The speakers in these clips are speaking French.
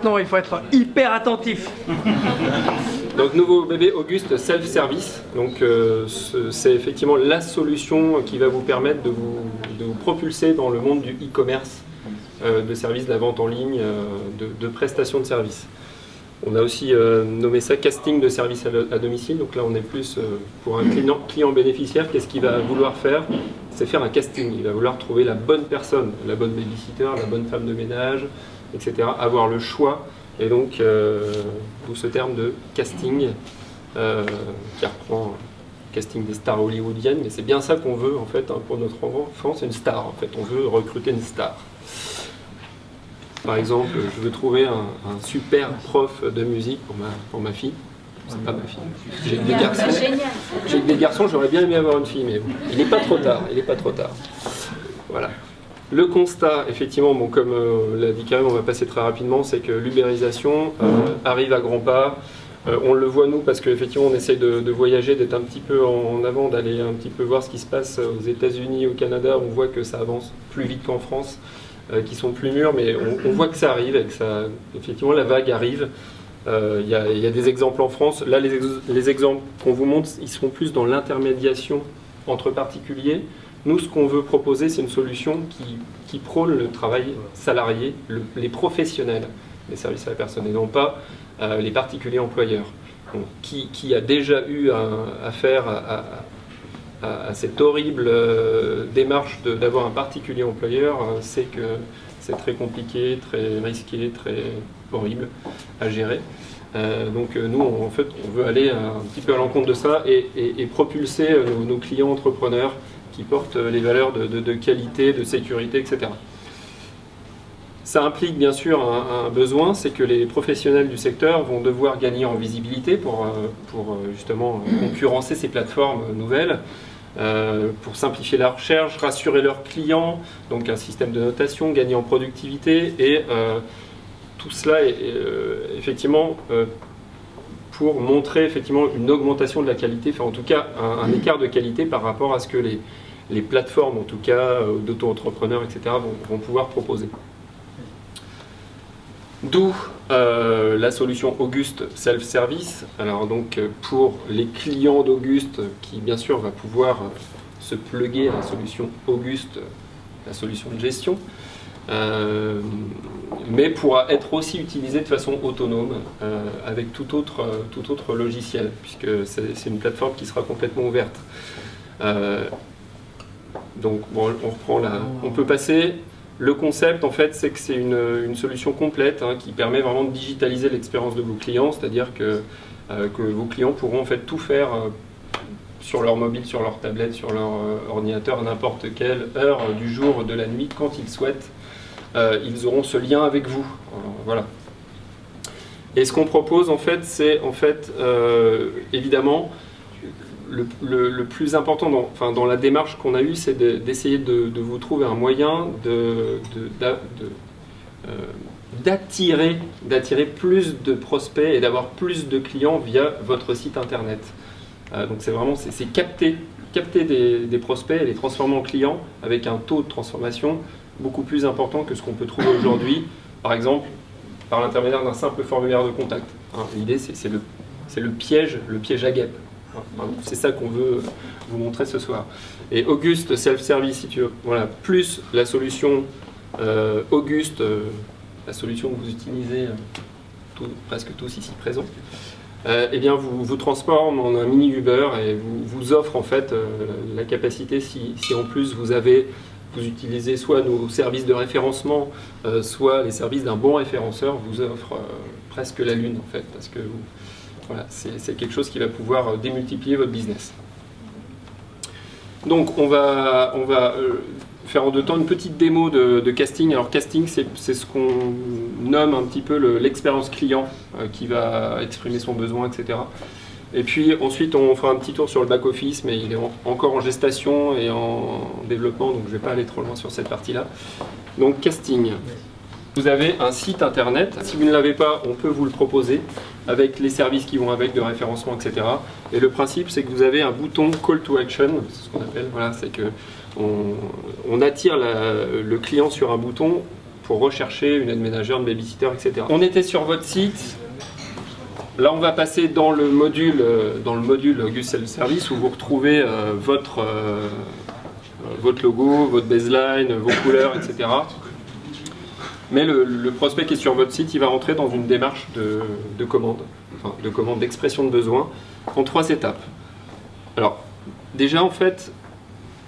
maintenant, il faut être hyper attentif. Donc nouveau bébé Auguste Self-Service, donc c'est effectivement la solution qui va vous permettre de vous propulser dans le monde du e-commerce, de services de la vente en ligne, de prestations de services. On a aussi nommé ça casting de services à domicile, donc là on est plus pour un client bénéficiaire, qu'est-ce qu'il va vouloir faire? C'est faire un casting, il va vouloir trouver la bonne personne, la bonne babysitter, la bonne femme de ménage, etc. Avoir le choix. Et donc, d'où ce terme de casting, qui reprend casting des stars hollywoodiennes, mais c'est bien ça qu'on veut en fait, hein, pour notre enfant, c'est une star en fait, on veut recruter une star. Par exemple, je veux trouver un super prof de musique pour ma fille, c'est pas ma fille, j'ai que des garçons, j'aurais bien aimé avoir une fille, mais il n'est pas trop tard, Voilà. Le constat, effectivement, bon, comme l'a dit Karim, on va passer très rapidement, c'est que l'ubérisation arrive à grands pas. On le voit nous parce qu'effectivement on essaye de voyager, d'être un petit peu en avant, d'aller un petit peu voir ce qui se passe aux États-Unis, au Canada. On voit que ça avance plus vite qu'en France, qui sont plus mûrs, mais on voit que ça arrive et que ça, effectivement la vague arrive. Il y a des exemples en France. Là, les exemples qu'on vous montre, ils sont plus dans l'intermédiation entre particuliers. Nous, ce qu'on veut proposer, c'est une solution qui prône le travail salarié, les professionnels des services à la personne, et non pas les particuliers employeurs. Donc, qui a déjà eu affaire à cette horrible démarche d'avoir un particulier employeur, sait que c'est très compliqué, très risqué, très horrible à gérer. Donc nous, en fait, on veut aller un petit peu à l'encontre de ça et propulser nos clients entrepreneurs qui portent les valeurs de qualité, de sécurité, etc. Ça implique bien sûr un besoin, c'est que les professionnels du secteur vont devoir gagner en visibilité pour justement concurrencer ces plateformes nouvelles, pour simplifier la recherche, rassurer leurs clients, donc un système de notation, gagner en productivité, et tout cela est effectivement pour montrer effectivement une augmentation de la qualité, enfin en tout cas un écart de qualité par rapport à ce que les plateformes, en tout cas d'auto-entrepreneurs, etc., vont pouvoir proposer. D'où la solution Auguste Self-Service. Alors donc pour les clients d'Auguste, qui bien sûr va pouvoir se plugger à la solution Auguste, la solution de gestion, mais pourra être aussi utilisé de façon autonome avec tout autre logiciel, puisque c'est une plateforme qui sera complètement ouverte. Donc bon, on reprend là, on peut passer. Le concept, en fait, c'est que c'est une solution complète, hein, qui permet vraiment de digitaliser l'expérience de vos clients, c'est-à-dire que vos clients pourront en fait tout faire sur leur mobile, sur leur tablette, sur leur ordinateur, à n'importe quelle heure du jour, de la nuit, quand ils souhaitent. Ils auront ce lien avec vous. Voilà. Et ce qu'on propose, en fait, c'est évidemment le plus important dans la démarche qu'on a eue, c'est d'essayer de vous trouver un moyen d'attirer plus de prospects et d'avoir plus de clients via votre site internet. Donc c'est vraiment capter des prospects et les transformer en clients avec un taux de transformation beaucoup plus important que ce qu'on peut trouver aujourd'hui, par exemple par l'intermédiaire d'un simple formulaire de contact. L'idée, c'est le piège à guêpe. C'est ça qu'on veut vous montrer ce soir. Et Auguste Self-Service, si tu veux, voilà, plus la solution Auguste, la solution que vous utilisez presque tous ici présents, eh bien vous transforme en un mini Uber et vous offre en fait la capacité, si en plus vous utilisez soit nos services de référencement, soit les services d'un bon référenceur, vous offre presque la lune en fait, parce que voilà, c'est quelque chose qui va pouvoir démultiplier votre business. Donc on va faire en deux temps une petite démo de casting. Alors casting, c'est ce qu'on nomme un petit peu l'expérience client qui va exprimer son besoin, etc. Et puis ensuite on fera un petit tour sur le back-office, mais il est encore en gestation et en développement, donc je ne vais pas aller trop loin sur cette partie-là. Donc casting. Vous avez un site internet, si vous ne l'avez pas, on peut vous le proposer avec les services qui vont avec, de référencement, etc. Et le principe, c'est que vous avez un bouton Call to Action, c'est ce qu'on appelle, voilà, c'est que on attire le client sur un bouton pour rechercher une aide ménagère, une babysitter, etc. On était sur votre site. Là, on va passer dans le module Auguste Self Service où vous retrouvez votre logo, votre baseline, vos couleurs, etc. Mais le prospect qui est sur votre site, il va rentrer dans une démarche de commande, d'expression de besoin, en 3 étapes. Alors, déjà, en fait,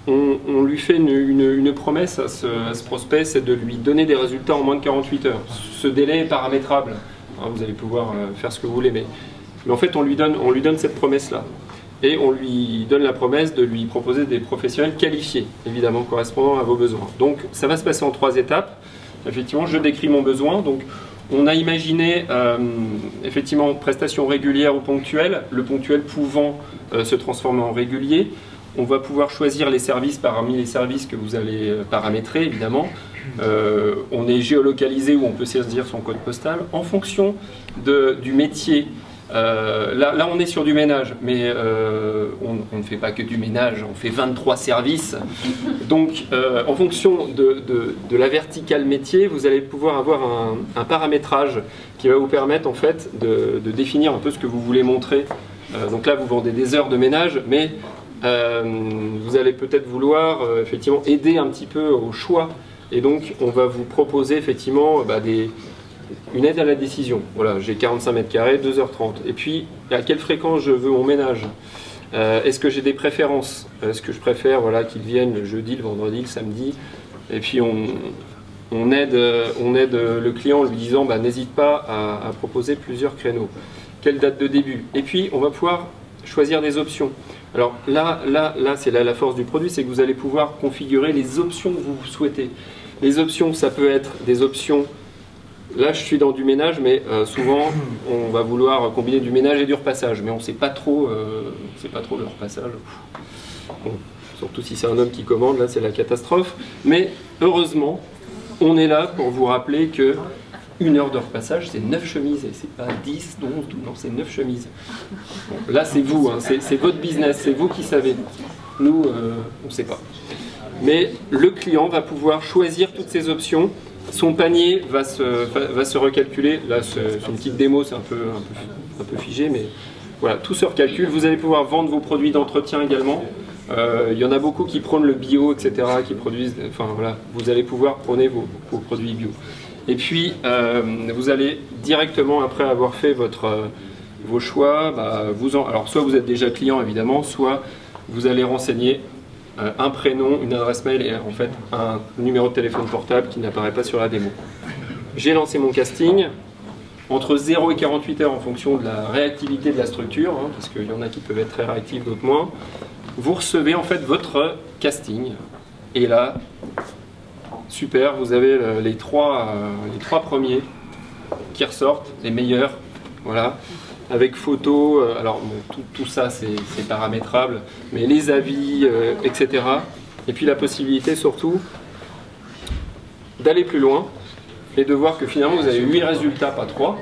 on lui fait une promesse à ce prospect, c'est de lui donner des résultats en moins de 48 heures. Ce délai est paramétrable. Vous allez pouvoir faire ce que vous voulez, mais en fait, on lui donne cette promesse-là. Et on lui donne la promesse de lui proposer des professionnels qualifiés, évidemment, correspondant à vos besoins. Donc, ça va se passer en 3 étapes. Effectivement, je décris mon besoin. Donc, on a imaginé, effectivement, prestation régulière ou ponctuelle, le ponctuel pouvant se transformer en régulier. On va pouvoir choisir les services parmi les services que vous allez paramétrer, évidemment. On est géolocalisé où on peut saisir son code postal en fonction du métier. Là, on est sur du ménage, mais on ne fait pas que du ménage, on fait 23 services. Donc, en fonction de la verticale métier, vous allez pouvoir avoir un paramétrage qui va vous permettre en fait de définir un peu ce que vous voulez montrer. Donc là, vous vendez des heures de ménage, mais vous allez peut-être vouloir effectivement aider un petit peu au choix. Et donc, on va vous proposer effectivement une aide à la décision. Voilà, j'ai 45 mètres carrés, 2h30. Et puis, à quelle fréquence je veux mon ménage? Est-ce que j'ai des préférences? Est-ce que je préfère qu'ils viennent le jeudi, le vendredi, le samedi? Et puis, on aide le client en lui disant n'hésite pas à proposer plusieurs créneaux. Quelle date de début? Et puis, on va pouvoir choisir des options. Alors là c'est la force du produit, c'est que vous allez pouvoir configurer les options que vous souhaitez. Les options, ça peut être des options. Là, je suis dans du ménage, mais souvent, on va vouloir combiner du ménage et du repassage, mais on ne sait pas trop le repassage. Bon, surtout si c'est un homme qui commande, là, c'est la catastrophe. Mais heureusement, on est là pour vous rappeler que 1 heure de repassage, c'est 9 chemises, et c'est pas 10, 11, 12, non, c'est 9 chemises. Bon, là, c'est vous, hein, c'est votre business, c'est vous qui savez. Nous, on ne sait pas. Mais le client va pouvoir choisir toutes ces options. Son panier va se recalculer. Là, c'est une petite démo, c'est un peu figé, mais voilà, tout se recalcule. Vous allez pouvoir vendre vos produits d'entretien également. Il y en a beaucoup qui prônent le bio, etc., qui produisent. Enfin voilà, vous allez pouvoir prôner vos produits bio. Et puis, vous allez directement, après avoir fait vos choix, alors soit vous êtes déjà client évidemment, soit vous allez renseigner un prénom, une adresse mail et en fait un numéro de téléphone portable qui n'apparaît pas sur la démo. J'ai lancé mon casting entre 0 et 48 heures en fonction de la réactivité de la structure, hein, parce qu'il y en a qui peuvent être très réactifs, d'autres moins. Vous recevez en fait votre casting et là, super, vous avez les trois premiers qui ressortent, les meilleurs, voilà. Avec photos, alors bon, tout ça c'est paramétrable, mais les avis, etc. Et puis la possibilité surtout d'aller plus loin et de voir que finalement vous avez 8 résultats, pas 3.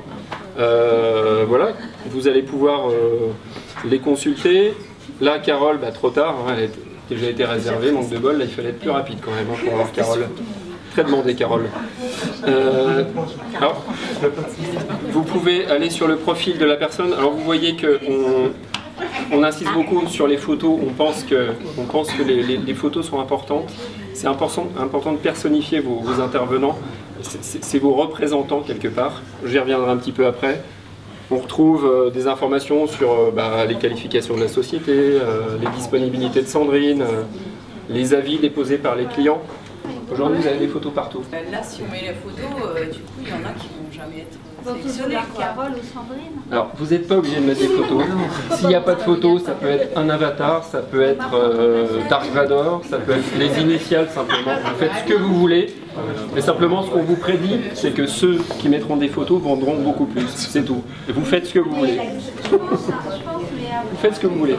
Voilà, vous allez pouvoir les consulter. Là, Carole, trop tard, hein, elle a déjà été réservée, manque de bol, là il fallait être plus rapide quand même pour avoir Carole. Très demandé, Carole. Alors, vous pouvez aller sur le profil de la personne. Alors vous voyez qu'on insiste beaucoup sur les photos. On pense que les photos sont importantes. C'est important de personnifier vos intervenants. C'est vos représentants quelque part. J'y reviendrai un petit peu après. On retrouve des informations sur les qualifications de la société, les disponibilités de Sandrine, les avis déposés par les clients. Aujourd'hui, vous avez des photos partout. Là, si on met les photos, du coup, il y en a qui vont jamais être sélectionnés. Carole ou Sandrine. Alors, vous n'êtes pas obligé de mettre des photos. S'il n'y a pas de photos, ça peut être un avatar, ça peut être Dark Vador, ça peut être les initiales simplement. Vous faites ce que vous voulez. Mais simplement, ce qu'on vous prédit, c'est que ceux qui mettront des photos vendront beaucoup plus. C'est tout. Et vous faites ce que vous voulez. Vous faites ce que vous voulez.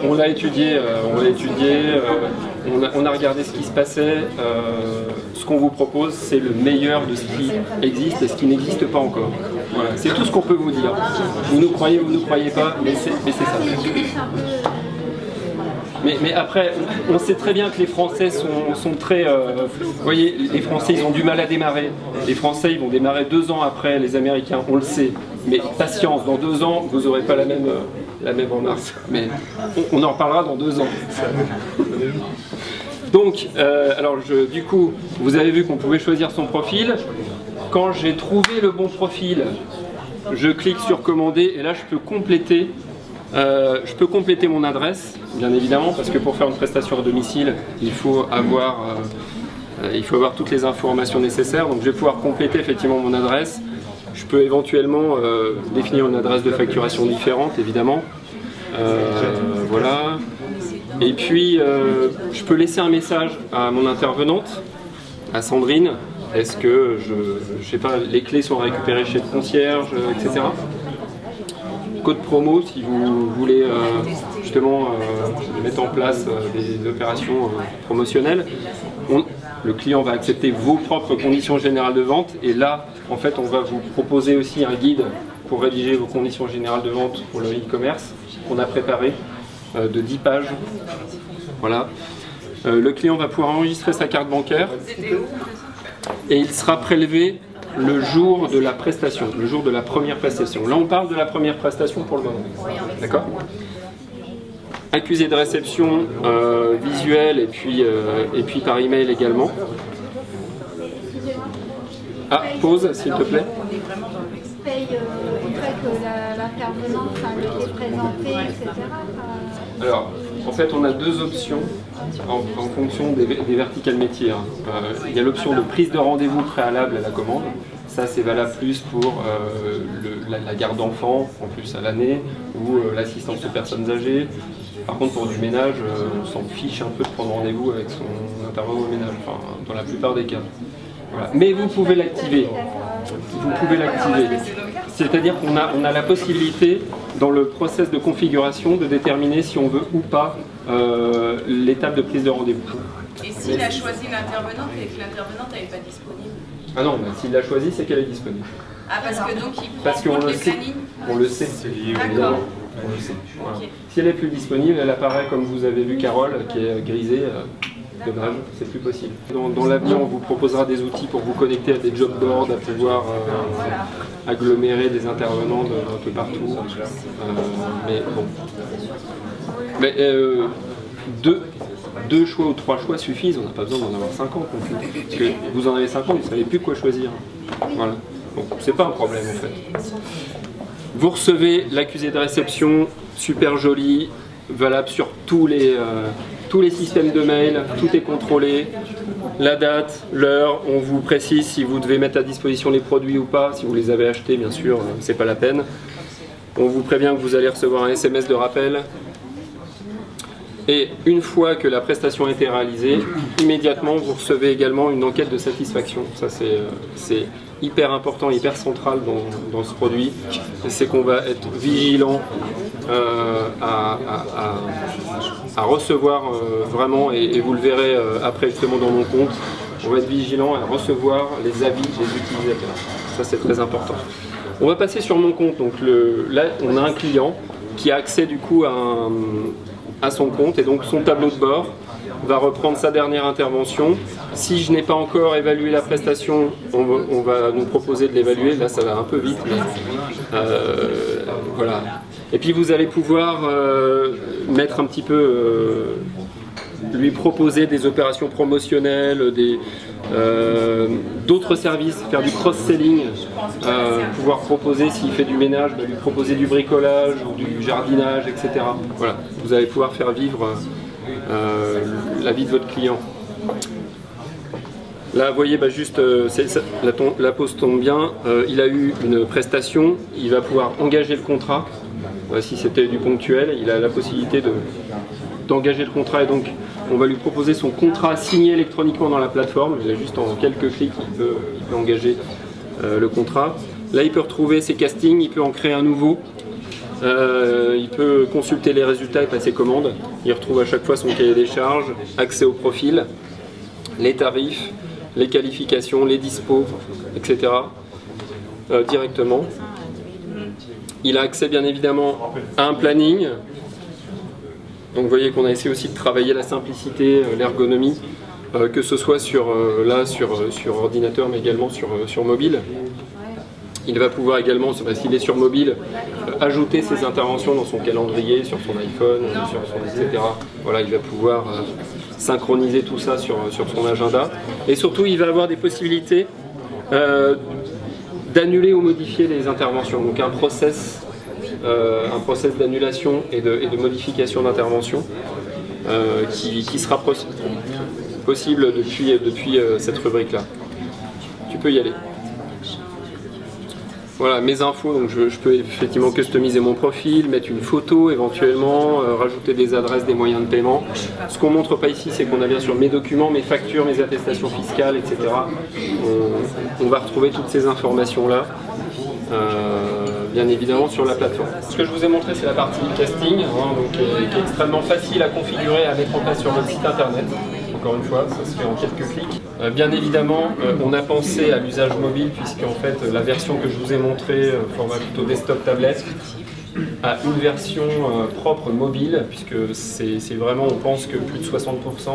On l'a étudié, on a regardé ce qui se passait. Ce qu'on vous propose, c'est le meilleur de ce qui existe et ce qui n'existe pas encore. Voilà. C'est tout ce qu'on peut vous dire. Vous nous croyez ou vous ne nous croyez pas, mais c'est ça. Mais après, on sait très bien que les Français sont très... vous voyez, les Français, ils ont du mal à démarrer. Les Français, ils vont démarrer 2 ans après les Américains, on le sait. Mais patience, dans 2 ans, vous n'aurez pas la même remarque. Mais on en reparlera dans 2 ans. Donc, alors du coup, vous avez vu qu'on pouvait choisir son profil. Quand j'ai trouvé le bon profil, je clique sur commander et là je peux compléter mon adresse, bien évidemment, parce que pour faire une prestation à domicile, il faut avoir toutes les informations nécessaires. Donc je vais pouvoir compléter effectivement mon adresse. Je peux éventuellement définir une adresse de facturation différente, évidemment. Voilà. Et puis je peux laisser un message à mon intervenante, à Sandrine. Est-ce que, je sais pas, les clés sont récupérées chez le concierge, etc. Code promo si vous voulez justement mettre en place des opérations promotionnelles. Le client va accepter vos propres conditions générales de vente et là, en fait, on va vous proposer aussi un guide pour rédiger vos conditions générales de vente pour le e-commerce qu'on a préparé de 10 pages. Voilà. Le client va pouvoir enregistrer sa carte bancaire et il sera prélevé le jour de la prestation, le jour de la première prestation. Là, on parle de la première prestation pour le moment. D'accord ? Accusé de réception visuelle et puis par email également. Ah, pause, s'il te plaît. Paye une fois que l'intervenant est présenté, etc. Alors, en fait, on a 2 options en fonction des verticales métiers. Il y a l'option de prise de rendez-vous préalable à la commande. Ça, c'est valable plus pour la garde d'enfants, en plus à l'année, ou l'assistance aux personnes âgées. Par contre, pour du ménage, on s'en fiche un peu de prendre rendez-vous avec son intervenant au ménage, enfin, dans la plupart des cas. Voilà. Mais vous pouvez l'activer. Vous pouvez l'activer. C'est-à-dire qu'on a la possibilité, dans le process de configuration, de déterminer si on veut ou pas l'étape de prise de rendez-vous. Et s'il a choisi l'intervenante et que l'intervenante n'est pas disponible? Ah non, s'il l'a choisi, c'est qu'elle est disponible. Ah, parce que donc il prend parce qu'on le sait. planning. On le sait. D'accord. On le sait. Voilà. Okay. Si elle est plus disponible, elle apparaît comme vous avez vu Carole, qui est grisée. Dommage, c'est plus possible. Dans l'avenir, on vous proposera des outils pour vous connecter à des job boards, à pouvoir agglomérer des intervenants un peu partout. Mais bon. Mais 2 choix ou 3 choix suffisent, on n'a pas besoin d'en avoir 50 non plus. Parce que vous en avez 50, vous ne savez plus quoi choisir. Voilà. Donc c'est pas un problème en fait. Vous recevez l'accusé de réception, super joli, valable sur tous les systèmes de mail, tout est contrôlé. La date, l'heure, on vous précise si vous devez mettre à disposition les produits ou pas. Si vous les avez achetés, bien sûr, c'est pas la peine. On vous prévient que vous allez recevoir un SMS de rappel. Et une fois que la prestation a été réalisée, immédiatement vous recevez également une enquête de satisfaction. Ça c'est hyper important, hyper central dans ce produit. C'est qu'on va être vigilant à recevoir vraiment, et vous le verrez après justement dans mon compte, on va être vigilant à recevoir les avis des utilisateurs. Ça c'est très important. On va passer sur mon compte. Donc là on a un client qui a accès du coup à son compte et donc son tableau de bord va reprendre sa dernière intervention. Si je n'ai pas encore évalué la prestation, on va nous proposer de l'évaluer. Là ça va un peu vite, mais voilà. Et puis vous allez pouvoir mettre un petit peu, lui proposer des opérations promotionnelles, d'autres services, faire du cross-selling, pouvoir proposer, s'il fait du ménage, lui proposer du bricolage ou du jardinage, etc. Voilà, vous allez pouvoir faire vivre la vie de votre client. Là, vous voyez, juste, la pause tombe bien, il a eu une prestation, il va pouvoir engager le contrat. Si c'était du ponctuel, il a la possibilité d'engager le contrat et donc on va lui proposer son contrat signé électroniquement dans la plateforme. Il a juste en quelques clics, il peut engager le contrat. Là, il peut retrouver ses castings, il peut en créer un nouveau. Il peut consulter les résultats et passer commande. Il retrouve à chaque fois son cahier des charges, accès au profil, les tarifs, les qualifications, les dispos, etc. Directement. Il a accès bien évidemment à un planning. Donc vous voyez qu'on a essayé aussi de travailler la simplicité, l'ergonomie, que ce soit sur ordinateur mais également sur mobile. Il va pouvoir également, s'il est sur mobile, ajouter ses interventions dans son calendrier, sur son iPhone, etc. Voilà, il va pouvoir synchroniser tout ça sur son agenda. Et surtout, il va avoir des possibilités d'annuler ou modifier les interventions. Donc un process d'annulation et de modification d'intervention qui sera possible depuis cette rubrique-là. Tu peux y aller. Voilà, mes infos, donc je peux effectivement customiser mon profil, mettre une photo éventuellement, rajouter des adresses, des moyens de paiement. Ce qu'on ne montre pas ici, c'est qu'on a bien sûr mes documents, mes factures, mes attestations fiscales, etc. On va retrouver toutes ces informations-là, bien évidemment, sur la plateforme. Ce que je vous ai montré, c'est la partie casting, qui est extrêmement facile à configurer et à mettre en place sur votre site internet. Encore une fois, ça se fait en quelques clics. Bien évidemment, on a pensé à l'usage mobile, puisque en fait, la version que je vous ai montrée, format plutôt desktop tablette, a une version propre mobile, puisque c'est vraiment, on pense que plus de 60%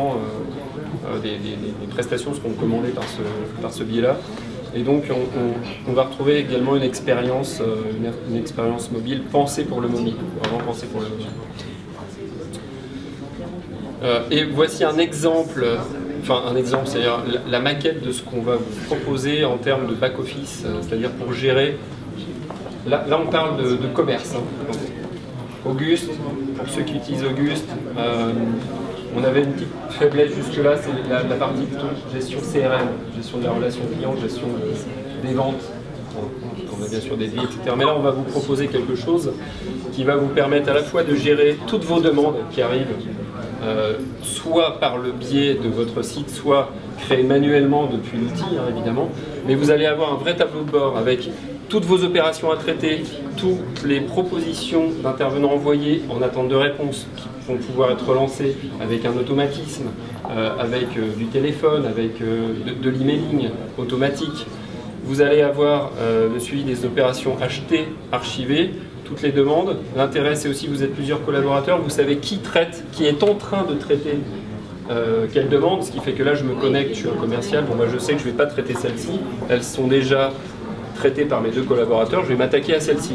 des prestations seront commandées par ce biais-là. Et donc, on va retrouver également une expérience mobile pensée pour le mobile, vraiment pensée pour le mobile. Et voici un exemple, c'est-à-dire la maquette de ce qu'on va vous proposer en termes de back-office, c'est-à-dire pour gérer. Là on parle de commerce. Hein. Auguste, pour ceux qui utilisent Auguste, on avait une petite faiblesse jusque-là, c'est la partie plutôt gestion CRM, gestion de la relation client, gestion des ventes. On a bien sûr des devis, etc. Mais là, on va vous proposer quelque chose qui va vous permettre à la fois de gérer toutes vos demandes qui arrivent, soit par le biais de votre site, soit créées manuellement depuis l'outil, hein, évidemment. Mais vous allez avoir un vrai tableau de bord avec toutes vos opérations à traiter, toutes les propositions d'intervenants envoyés en attente de réponse qui vont pouvoir être relancées avec un automatisme, avec du téléphone, avec de l'emailing automatique. Vous allez avoir le suivi des opérations achetées, archivées, toutes les demandes. L'intérêt, c'est aussi que vous êtes plusieurs collaborateurs, vous savez qui traite, qui est en train de traiter quelle demande, ce qui fait que là, je me connecte, je suis un commercial, bon, moi je sais que je ne vais pas traiter celle-ci, elles sont déjà traitées par mes deux collaborateurs, je vais m'attaquer à celle-ci.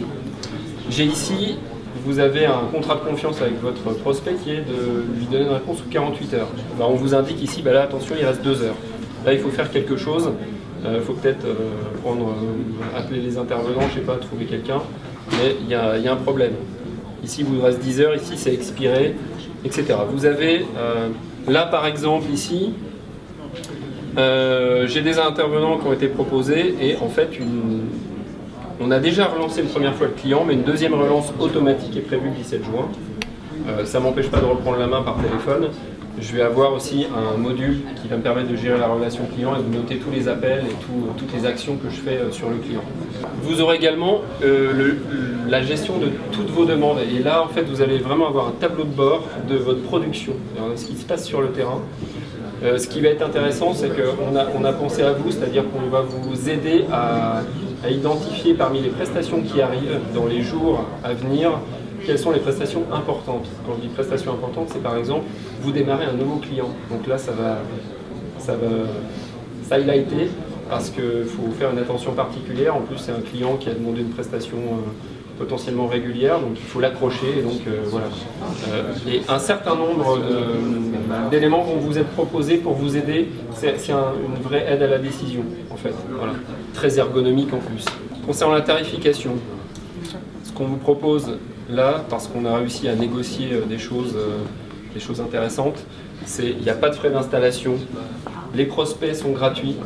J'ai ici, vous avez un contrat de confiance avec votre prospect qui est de lui donner une réponse sous 48 heures. Ben, on vous indique ici, ben là, attention, il reste 2 heures. Là, il faut faire quelque chose. Il faut peut-être appeler les intervenants, je ne sais pas, trouver quelqu'un, mais il y a un problème. Ici, il vous reste 10 heures, ici, c'est expiré, etc. Vous avez, là par exemple, ici, j'ai des intervenants qui ont été proposés et en fait, on a déjà relancé une première fois le client, mais une deuxième relance automatique est prévue le 17 juin. Ça ne m'empêche pas de reprendre la main par téléphone. Je vais avoir aussi un module qui va me permettre de gérer la relation client et de noter tous les appels et toutes les actions que je fais sur le client. Vous aurez également la gestion de toutes vos demandes. Et là, en fait, vous allez vraiment avoir un tableau de bord de votre production, ce qui se passe sur le terrain. Ce qui va être intéressant, c'est qu'on a pensé à vous, c'est-à-dire qu'on va vous aider à identifier parmi les prestations qui arrivent dans les jours à venir, quelles sont les prestations importantes. Quand je dis prestations importantes, c'est par exemple, vous démarrez un nouveau client. Donc là, ça va highlighter parce qu'il faut faire une attention particulière. En plus, c'est un client qui a demandé une prestation potentiellement régulière, donc il faut l'accrocher. Donc voilà. Et un certain nombre d'éléments vont vous être proposés pour vous aider. C'est une vraie aide à la décision, en fait. Voilà. Très ergonomique en plus. Concernant la tarification, ce qu'on vous propose là, parce qu'on a réussi à négocier des choses intéressantes, c'est qu'il n'y a pas de frais d'installation, les prospects sont gratuits.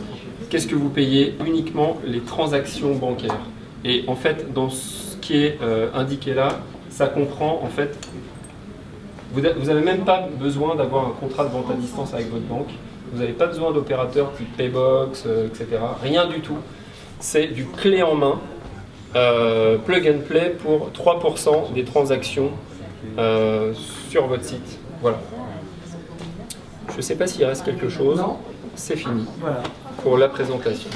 Qu'est-ce que vous payez? Uniquement les transactions bancaires. Et en fait, dans ce qui est indiqué là, ça comprend en fait, vous n'avez même pas besoin d'avoir un contrat de vente à distance avec votre banque, vous n'avez pas besoin d'opérateurs type Paybox, etc. Rien du tout. C'est du clé en main. Plug and play pour 3% des transactions sur votre site. Voilà. Je ne sais pas s'il reste quelque chose. C'est fini pour la présentation.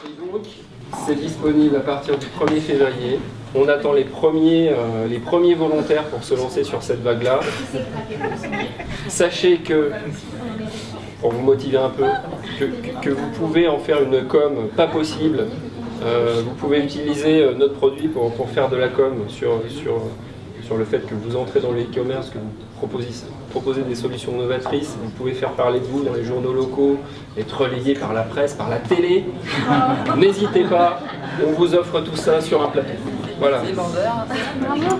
Et donc, disponible à partir du 1er février. On attend les premiers volontaires pour se lancer sur cette vague-là. Sachez que, pour vous motiver un peu, que vous pouvez en faire une com pas possible. Vous pouvez utiliser notre produit pour faire de la com sur le fait que vous entrez dans le e-commerce, que vous proposez des solutions novatrices. Vous pouvez faire parler de vous dans les journaux locaux, être relayé par la presse, par la télé. N'hésitez pas, on vous offre tout ça sur un plateau. Voilà. Les vendeurs. Bravo.